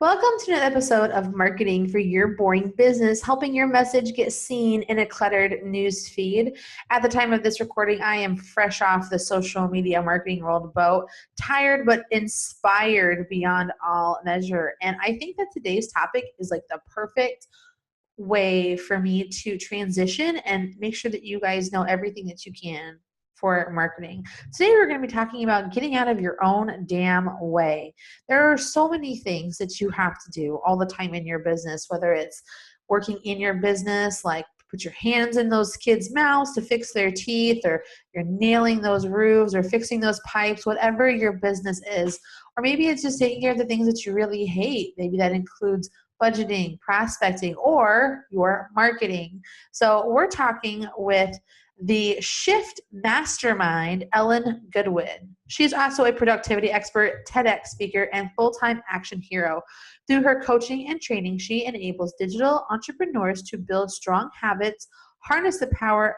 Welcome to another episode of Marketing for Your Boring Business, helping your message get seen in a cluttered news feed. At the time of this recording, I am fresh off the social media marketing world boat, tired but inspired beyond all measure. And I think that today's topic is like the perfect way for me to transition and make sure that you guys know everything that you can for marketing. Today we're going to be talking about getting out of your own damn way. There are so many things that you have to do all the time in your business, whether it's working in your business, like put your hands in those kids' mouths to fix their teeth, or you're nailing those roofs or fixing those pipes, whatever your business is. Or maybe it's just taking care of the things that you really hate. Maybe that includes budgeting, prospecting, or your marketing. So we're talking with the Shift Mastermind, Ellen Goodwin. She's also a productivity expert, TEDx speaker, and full-time action hero. Through her coaching and training, she enables digital entrepreneurs to build strong habits, harness the power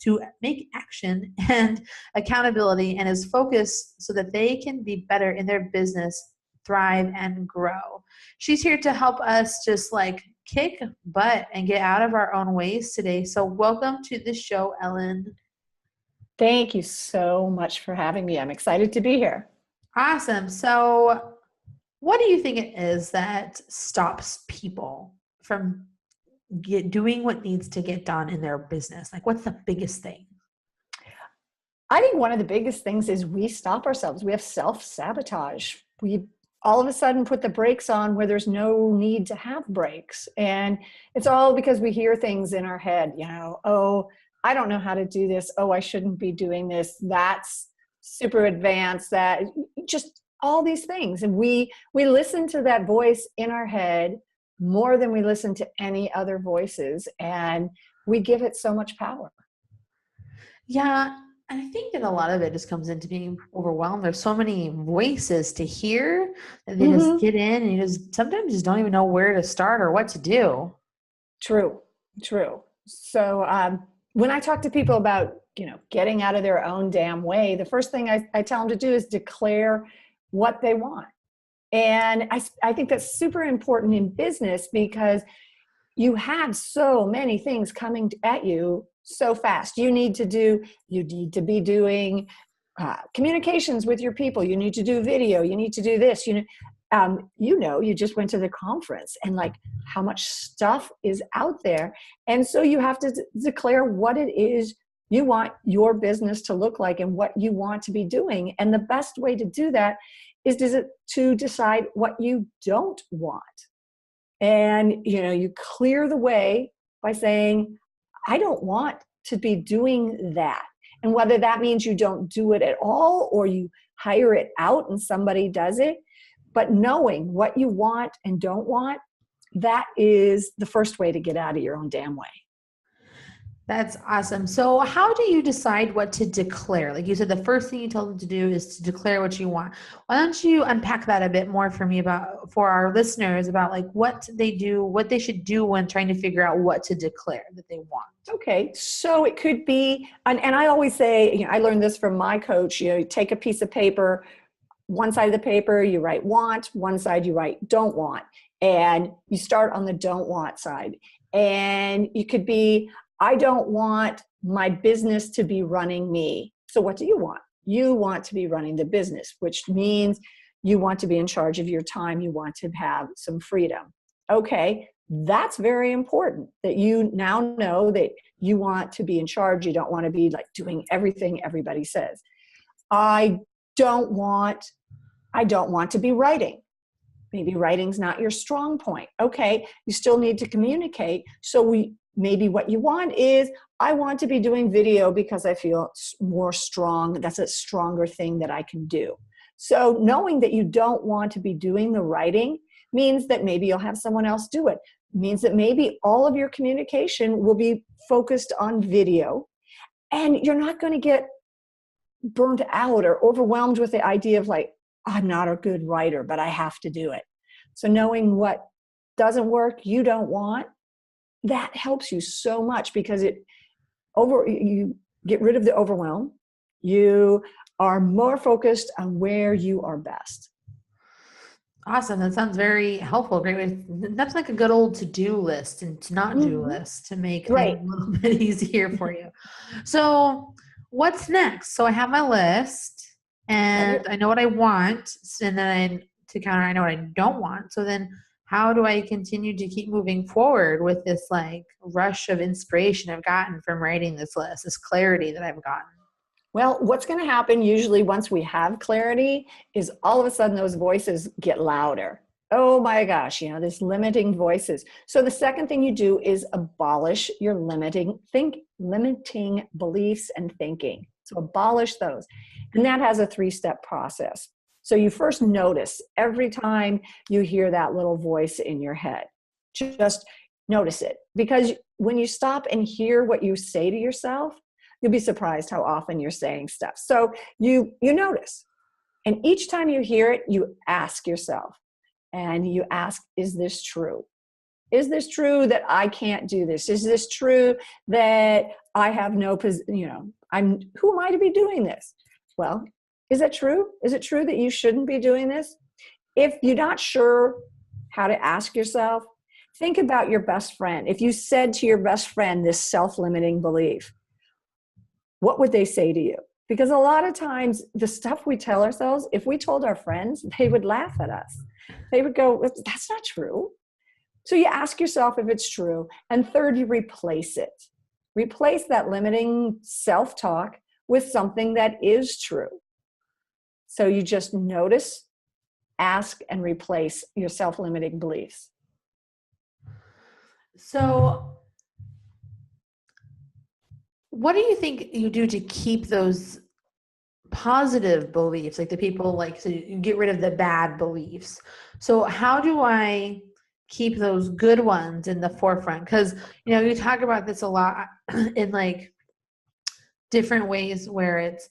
to make action and accountability, and is focused so that they can be better in their business, thrive, and grow. She's here to help us just kick butt and get out of our own ways today. So welcome to the show, Ellen. Thank you so much for having me. I'm excited to be here. Awesome. So what do you think it is that stops people from doing what needs to get done in their business? Like, what's the biggest thing? I think one of the biggest things is we stop ourselves. We have self-sabotage. We all of a sudden put the brakes on where there's no need to have brakes. And it's all because we hear things in our head, oh, I don't know how to do this. Oh, I shouldn't be doing this. That's super advanced. That just all these things. And we listen to that voice in our head more than we listen to any other voices. And we give it so much power. Yeah. I think that a lot of it just comes into being overwhelmed. There's so many voices to hear that they just get in, and you just sometimes just don't even know where to start or what to do. True. So when I talk to people about, getting out of their own damn way, the first thing I tell them to do is declare what they want. And I think that's super important in business because you have so many things coming at you so fast. You need to be doing communications with your people. You need to do video. You need to do this. You just went to the conference and how much stuff is out there. And so you have to declare what it is you want your business to look like and what you want to be doing. And the best way to do that is to decide what you don't want. And, you clear the way by saying, I don't want to be doing that. And whether that means you don't do it at all or you hire it out and somebody does it, but knowing what you want and don't want, that is the first way to get out of your own damn way. That's awesome. So how do you decide what to declare? Like you said, the first thing you tell them to do is to declare what you want. Why don't you unpack that a bit more for our listeners about what they do, what they should do when trying to figure out what to declare that they want? Okay. So it could be, and I always say, I learned this from my coach, you take a piece of paper, one side of the paper, you write want, one side you write don't want. And you start on the don't want side. And you could be, I don't want my business to be running me. So what do you want? You want to be running the business, which means you want to be in charge of your time. You want to have some freedom. Okay, that's very important that you now know that you want to be in charge. You don't want to be doing everything everybody says. I don't want to be writing. Maybe writing's not your strong point. Okay, you still need to communicate. So maybe what you want is, I want to be doing video because I feel more strong. That's a stronger thing that I can do. So knowing that you don't want to be doing the writing means that maybe you'll have someone else do it. Means that maybe all of your communication will be focused on video, and you're not going to get burnt out or overwhelmed with the idea of I'm not a good writer, but I have to do it. So knowing what doesn't work, you don't want, that helps you so much because you get rid of the overwhelm. You are more focused on where you are best. Awesome. That sounds very helpful. Great way. That's like a good old to-do list and to not do Mhm. list to make things Right. a little bit easier for you. So what's next? So I have my list and Right. I know what I want. And then to counter, I know what I don't want. So then how do I continue to keep moving forward with this like rush of inspiration I've gotten from writing this list, this clarity that I've gotten? Well, what's going to happen usually once we have clarity is all of a sudden those voices get louder. Oh my gosh, this limiting voices. So the second thing you do is abolish your limiting beliefs and thinking. So abolish those. And that has a 3-step process. So you first notice every time you hear that little voice in your head. Just notice it, because when you stop and hear what you say to yourself, you'll be surprised how often you're saying stuff. So you notice. And each time you hear it, you ask yourself, and you ask, is this true? Is this true that I can't do this? Is this true that I have no, who am I to be doing this? Well, is that true? Is it true that you shouldn't be doing this? If you're not sure how to ask yourself, think about your best friend. If you said to your best friend this self-limiting belief, what would they say to you? Because a lot of times the stuff we tell ourselves, if we told our friends, they would laugh at us. They would go, that's not true. So you ask yourself if it's true. And third, you replace it. Replace that limiting self-talk with something that is true. So you just notice, ask, and replace your self-limiting beliefs. So what do you think you do to keep those positive beliefs, like the people like so you get rid of the bad beliefs? So how do I keep those good ones in the forefront? Because you talk about this a lot in like different ways where it's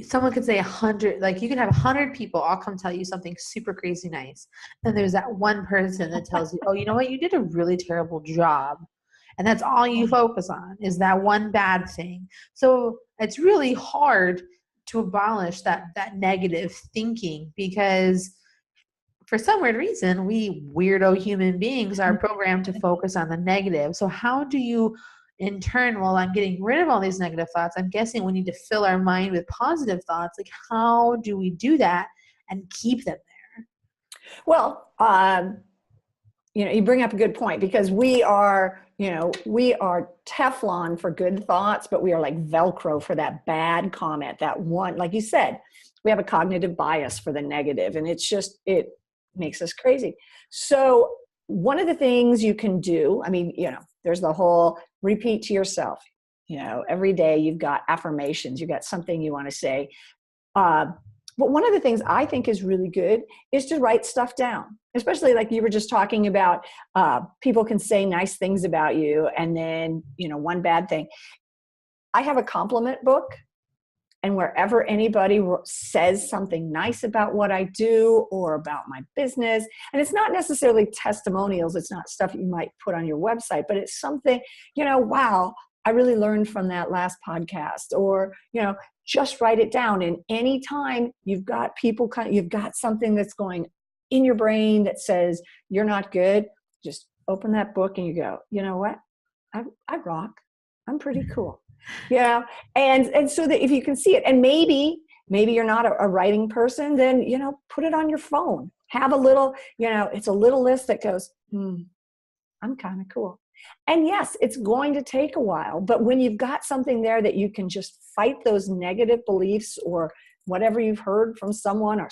someone could say 100, like you could have 100 people all come tell you something super crazy nice, and there's that one person that tells you, oh, you know what, you did a really terrible job, and that's all you focus on is that one bad thing. So it's really hard to abolish that negative thinking, because for some weird reason we weirdo human beings are programmed to focus on the negative. So how do you, in turn, while I'm getting rid of all these negative thoughts, I'm guessing we need to fill our mind with positive thoughts. Like how do we do that and keep them there? Well, you bring up a good point, because we are Teflon for good thoughts, but we are like Velcro for that bad comment, that one, like you said, we have a cognitive bias for the negative, and it makes us crazy. So one of the things you can do, there's the whole repeat to yourself, every day you've got affirmations, you've got something you want to say. But one of the things I think is really good is to write stuff down, especially like you were just talking about. People can say nice things about you, and then, one bad thing. I have a compliment book, and wherever anybody says something nice about what I do or about my business, and it's not necessarily testimonials, it's not stuff you might put on your website, but it's something, wow, I really learned from that last podcast, or, just write it down. And anytime you've got you've got something that's going in your brain that says you're not good, just open that book and you go, you know what? I rock. I'm pretty cool. And so that if you can see it, and maybe you're not a writing person, then, put it on your phone. Have a little, it's a little list that goes, I'm kind of cool. And yes, it's going to take a while, but when you've got something there that you can just fight those negative beliefs or whatever you've heard from someone, or,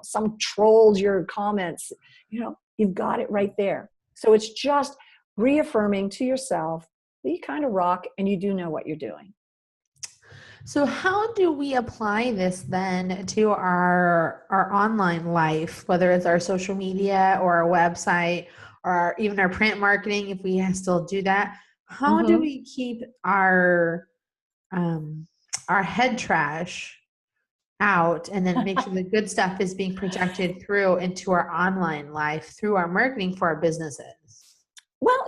some trolled your comments, you've got it right there. So it's just reaffirming to yourself that you kind of rock and you do know what you're doing. So how do we apply this then to our online life, whether it's our social media or our website or even our print marketing, if we still do that? How do we keep our head trash out and then make sure the good stuff is being projected through into our online life through our marketing for our businesses? Well,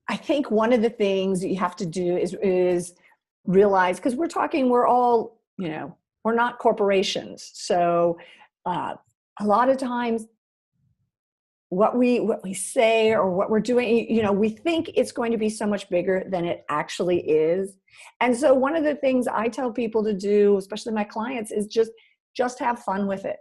I think one of the things that you have to do is realize, because we're all, we're not corporations. So a lot of times what we say or what we're doing, we think it's going to be so much bigger than it actually is. And so one of the things I tell people to do, especially my clients, is just have fun with it.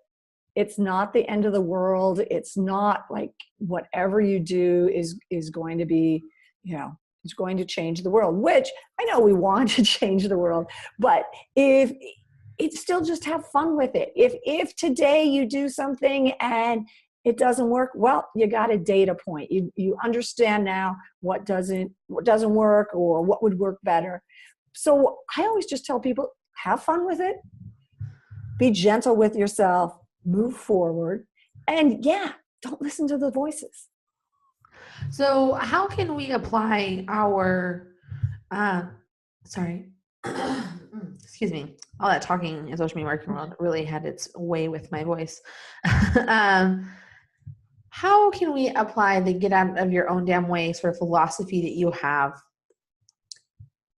It's not the end of the world. It's not like whatever you do is going to be, it's going to change the world, which I know we want to change the world, but if it's still, just have fun with it. If today you do something and it doesn't work, well, you got a data point. You understand now what doesn't work or what would work better. So I always just tell people, have fun with it, be gentle with yourself, move forward, and don't listen to the voices. So how can we apply our, excuse me, all that talking in social media marketing world really had its way with my voice. How can we apply the get out of your own damn way sort of philosophy that you have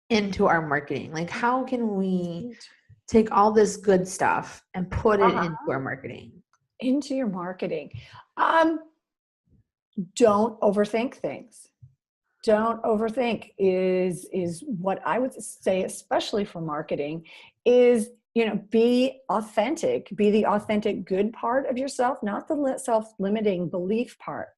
into our marketing? Like, how can we take all this good stuff and put it into our marketing? Into your marketing. Don't overthink things. Don't overthink is what I would say, especially for marketing, is, be authentic, be the authentic good part of yourself, not the self-limiting belief part.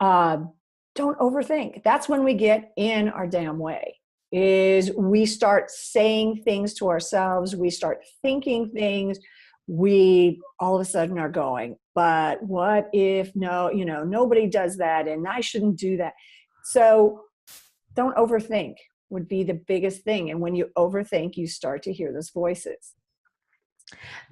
Don't overthink. That's when we get in our damn way, is we start saying things to ourselves. We start thinking things. We all of a sudden are going, but what if nobody does that and I shouldn't do that. So don't overthink would be the biggest thing. And when you overthink, you start to hear those voices.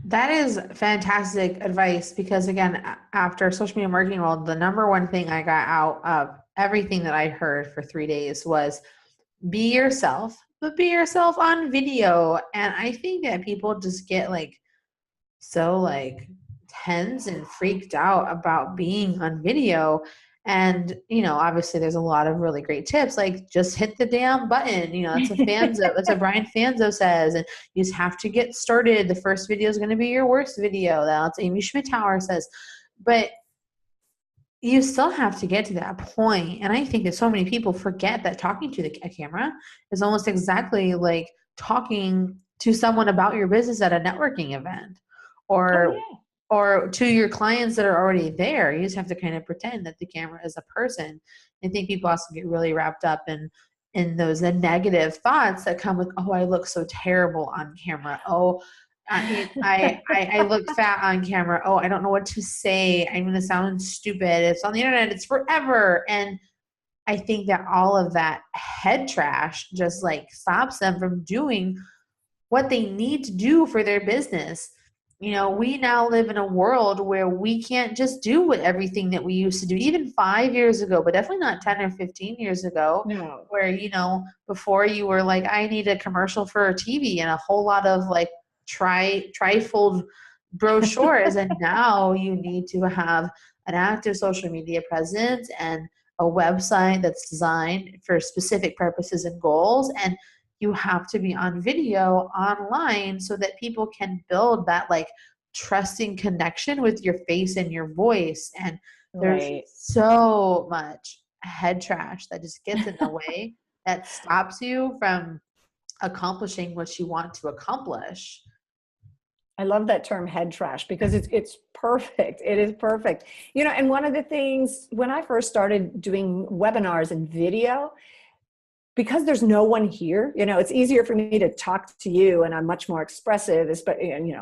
That is fantastic advice, because again, after social media marketing world, the number one thing I got out of everything that I heard for 3 days was be yourself, but be yourself on video. And I think that people just get so tense and freaked out about being on video. And, obviously there's a lot of really great tips, like just hit the damn button. That's that's what Brian Fanzo says. And you just have to get started. The first video is going to be your worst video. That's Amy Schmittauer says. But you still have to get to that point. And I think that so many people forget that talking to a camera is almost exactly like talking to someone about your business at a networking event, or to your clients that are already there. You just have to kind of pretend that the camera is a person. I think people also get really wrapped up in those negative thoughts that come with, oh, I look so terrible on camera. Oh, I look fat on camera. Oh, I don't know what to say. I'm going to sound stupid. It's on the internet. It's forever. And I think that all of that head trash just stops them from doing what they need to do for their business. We now live in a world where we can't just do everything that we used to do, even 5 years ago, but definitely not 10 or 15 years ago. No. Where, before you were like, I need a commercial for a TV and a whole lot of trifold brochures. And now you need to have an active social media presence and a website that's designed for specific purposes and goals. And you have to be on video online so that people can build that trusting connection with your face and your voice. And there's so much head trash that just gets in the way that stops you from accomplishing what you want to accomplish. I love that term, head trash, because it's perfect. It is perfect. And one of the things when I first started doing webinars and video, because there's no one here, it's easier for me to talk to you, and I'm much more expressive, especially,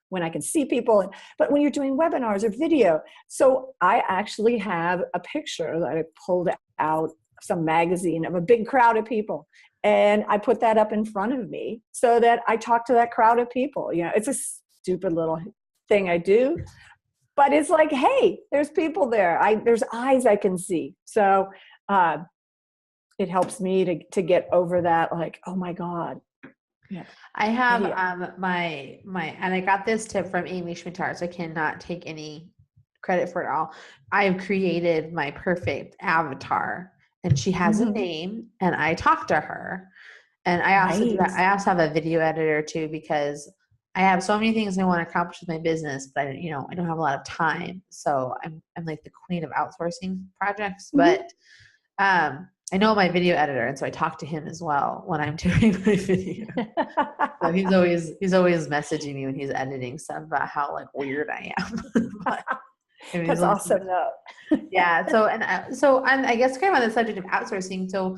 when I can see people. But when you're doing webinars or video, so I actually have a picture that I pulled out of some magazine of a big crowd of people, and I put that up in front of me so that I talk to that crowd of people. It's a stupid little thing I do, but it's like, hey, there's people there. There's eyes I can see. So, it helps me to get over that, oh my God. Yeah. I have my and I got this tip from Amy Schmittauer, so I cannot take any credit for it all. I've created my perfect avatar, and she has a name, and I talk to her. And I also do that. I also have a video editor too, because I have so many things I want to accomplish with my business, but I don't have a lot of time. So I'm like the queen of outsourcing projects, but I know my video editor, and so I talk to him as well when I'm doing my video. So he's always messaging me when he's editing stuff about how like weird I am. But, That's awesome though. yeah. I guess kind of on the subject of outsourcing. So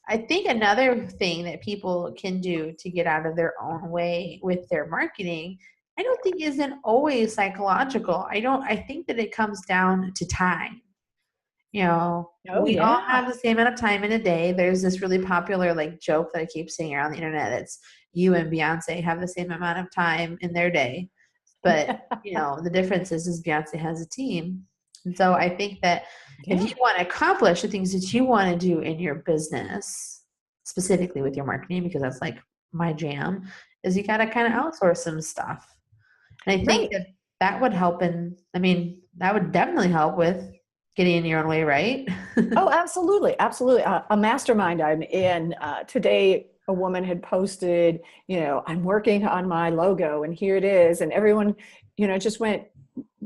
I think another thing that people can do to get out of their own way with their marketing, I don't think isn't always psychological. I think that it comes down to time. We all have the same amount of time in a day. There's this really popular like joke that I keep seeing around the internet. It's you and Beyonce have the same amount of time in their day. But, the difference is Beyonce has a team. And so I think that if you want to accomplish the things that you want to do in your business, specifically with your marketing, because that's like my jam, is you got to kind of outsource some stuff. And I think that would help that would definitely help with getting in your own way, right? Oh, absolutely. Absolutely. A mastermind I'm in today, a woman had posted, I'm working on my logo and here it is. And everyone, just went,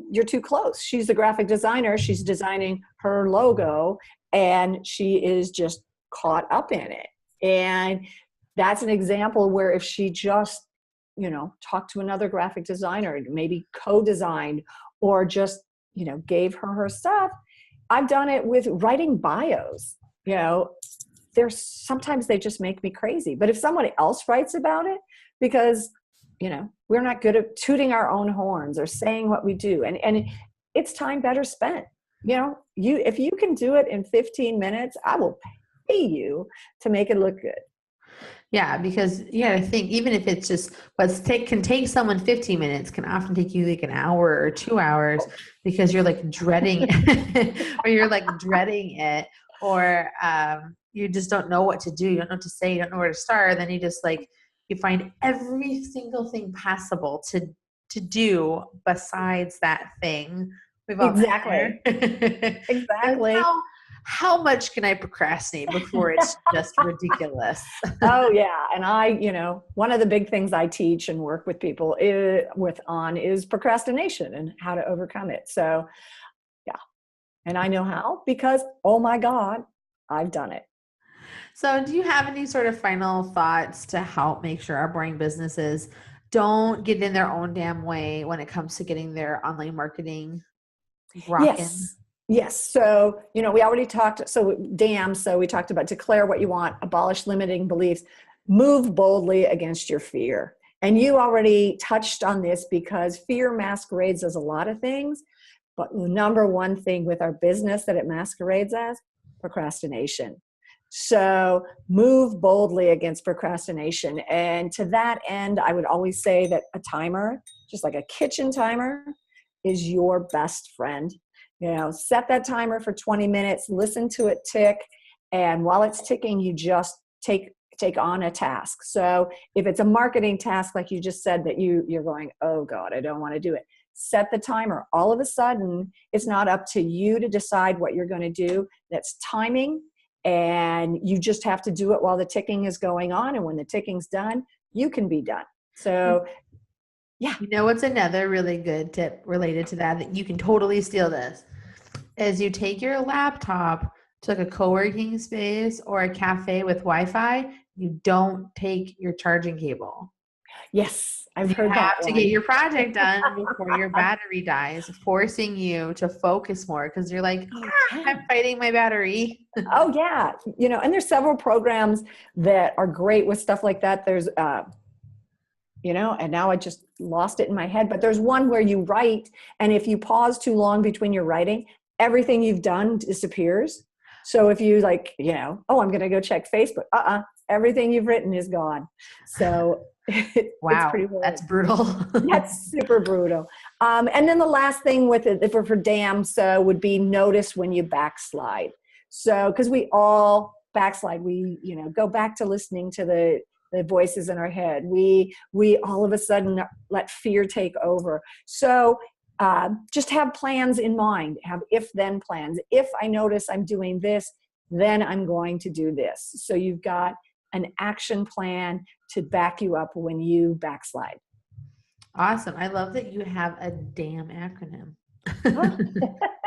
you're too close. She's the graphic designer. She's designing her logo and she is just caught up in it. And that's an example where if she just, talked to another graphic designer, maybe co-designed or just, gave her stuff. I've done it with writing bios. There's sometimes they just make me crazy. But if somebody else writes about it, because, we're not good at tooting our own horns or saying what we do. And it's time better spent. If you can do it in 15 minutes, I will pay you to make it look good. Yeah, because I think even if it's just can take someone 15 minutes, can often take you like an hour or 2 hours because you're like dreading or you're like dreading it, or you just don't know what to do, you don't know what to say, you don't know where to start, and then you just like you find every single thing possible to do besides that thing. We've all Exactly. Exactly. How much can I procrastinate before it's just ridiculous? Oh yeah. And one of the big things I teach and work with people is procrastination and how to overcome it. So yeah. And I know how, because, oh my God, I've done it. So do you have any sort of final thoughts to help make sure our boring businesses don't get in their own damn way when it comes to getting their online marketing rocking? Yes. So, we already talked. So we talked about declare what you want, abolish limiting beliefs, move boldly against your fear. And you already touched on this because fear masquerades as a lot of things. But the number one thing with our business that it masquerades as, procrastination. So move boldly against procrastination. And to that end, I would always say that a timer, just like a kitchen timer, is your best friend. Set that timer for 20 minutes, listen to it tick. And while it's ticking, you just take on a task. So if it's a marketing task, like you just said, that you're going, oh God, I don't want to do it. Set the timer. All of a sudden, it's not up to you to decide what you're going to do. That's timing. And you just have to do it while the ticking is going on. And when the ticking's done, you can be done. So yeah. What's another really good tip related to that you can totally steal this, is you take your laptop to like a co-working space or a cafe with Wi-Fi, you don't take your charging cable. Yes, I've heard that. You have to get your project done before your battery dies, forcing you to focus more because you're like, I'm fighting my battery. Oh yeah. And there's several programs that are great with stuff like that. There's, and now I just lost it in my head, but there's one where you write, and if you pause too long between your writing, everything you've done disappears. So if you like, I'm going to go check Facebook, everything you've written is gone. So wow, it's pretty that's brutal. That's super brutal. And then the last thing with it, for damn, so would be notice when you backslide. So, because we all backslide, we, go back to listening to the voices in our head. We all of a sudden let fear take over. So just have plans in mind, have if-then plans. If I notice I'm doing this, then I'm going to do this. So you've got an action plan to back you up when you backslide. Awesome. I love that you have a damn acronym. Huh?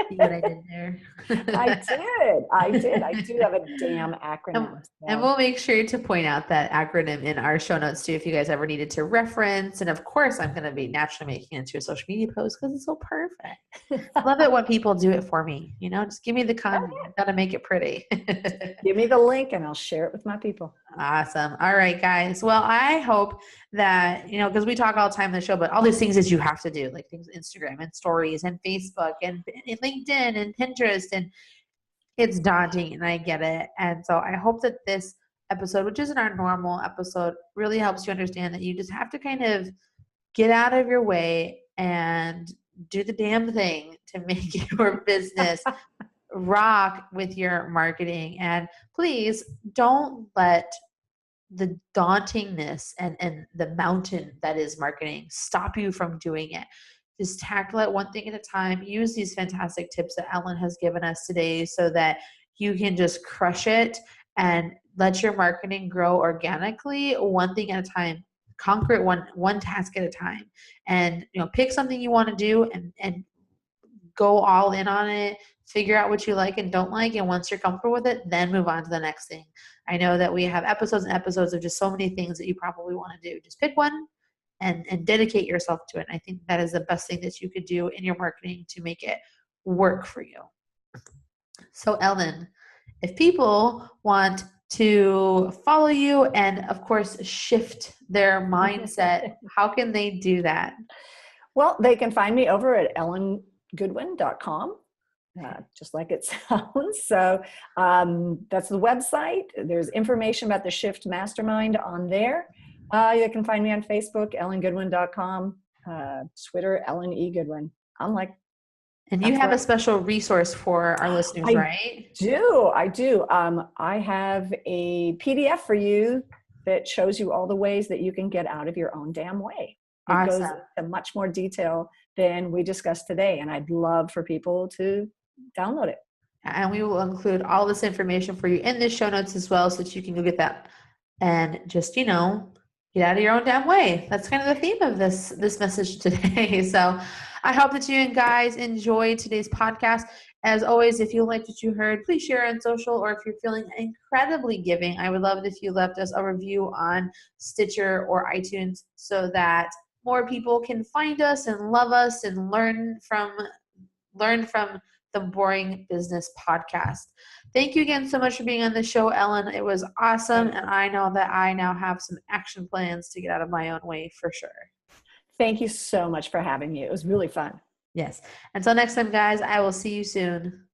See what I did there? I did. I do have a damn And, acronym. and So. we'll make sure to point out that acronym in our show notes too, if you guys ever needed to reference. And of course, I'm going to be naturally making it into a social media post because it's so perfect. I love it when people do it for me. Just give me the content. I've got to make it pretty. Give me the link and I'll share it with my people. Awesome. All right, guys. Well, I hope that, because we talk all the time in the show, but all these things that you have to do, like things, Instagram and stories and Facebook and LinkedIn and Pinterest, and it's daunting and I get it. And so I hope that this episode, which isn't our normal episode, really helps you understand that you just have to kind of get out of your way and do the damn thing to make your business rock with your marketing. And please don't let the dauntingness and the mountain that is marketing stop you from doing it. Just tackle it one thing at a time. Use these fantastic tips that Ellen has given us today so that you can just crush it and let your marketing grow organically, one thing at a time. Conquer it one task at a time. And pick something you want to do and go all in on it, figure out what you like and don't like, and once you're comfortable with it, then move on to the next thing. I know that we have episodes and episodes of just so many things that you probably want to do. Just pick one and dedicate yourself to it. And I think that is the best thing that you could do in your marketing to make it work for you. So Ellen, if people want to follow you and of course shift their mindset, how can they do that? Well, they can find me over at ellengoodwin.com. Just like it sounds. So that's the website. There's information about the Shift Mastermind on there. You can find me on Facebook, ellengoodwin.com, Twitter, Ellen E. Goodwin. And you have a special resource for our listeners, right? I do. I have a PDF for you that shows you all the ways that you can get out of your own damn way. It goes into much more detail than we discussed today. And I'd love for people to download it. And we will include all this information for you in the show notes as well, so that you can go get that and just, get out of your own damn way. That's kind of the theme of this message today. So I hope that you guys enjoyed today's podcast. As always, if you liked what you heard, please share on social, or if you're feeling incredibly giving, I would love it if you left us a review on Stitcher or iTunes so that more people can find us and love us and learn from the Boring Business Podcast. Thank you again so much for being on the show, Ellen. It was awesome, and I know that I now have some action plans to get out of my own way for sure. Thank you so much for having me. It was really fun. Yes. Until next time, guys, I will see you soon.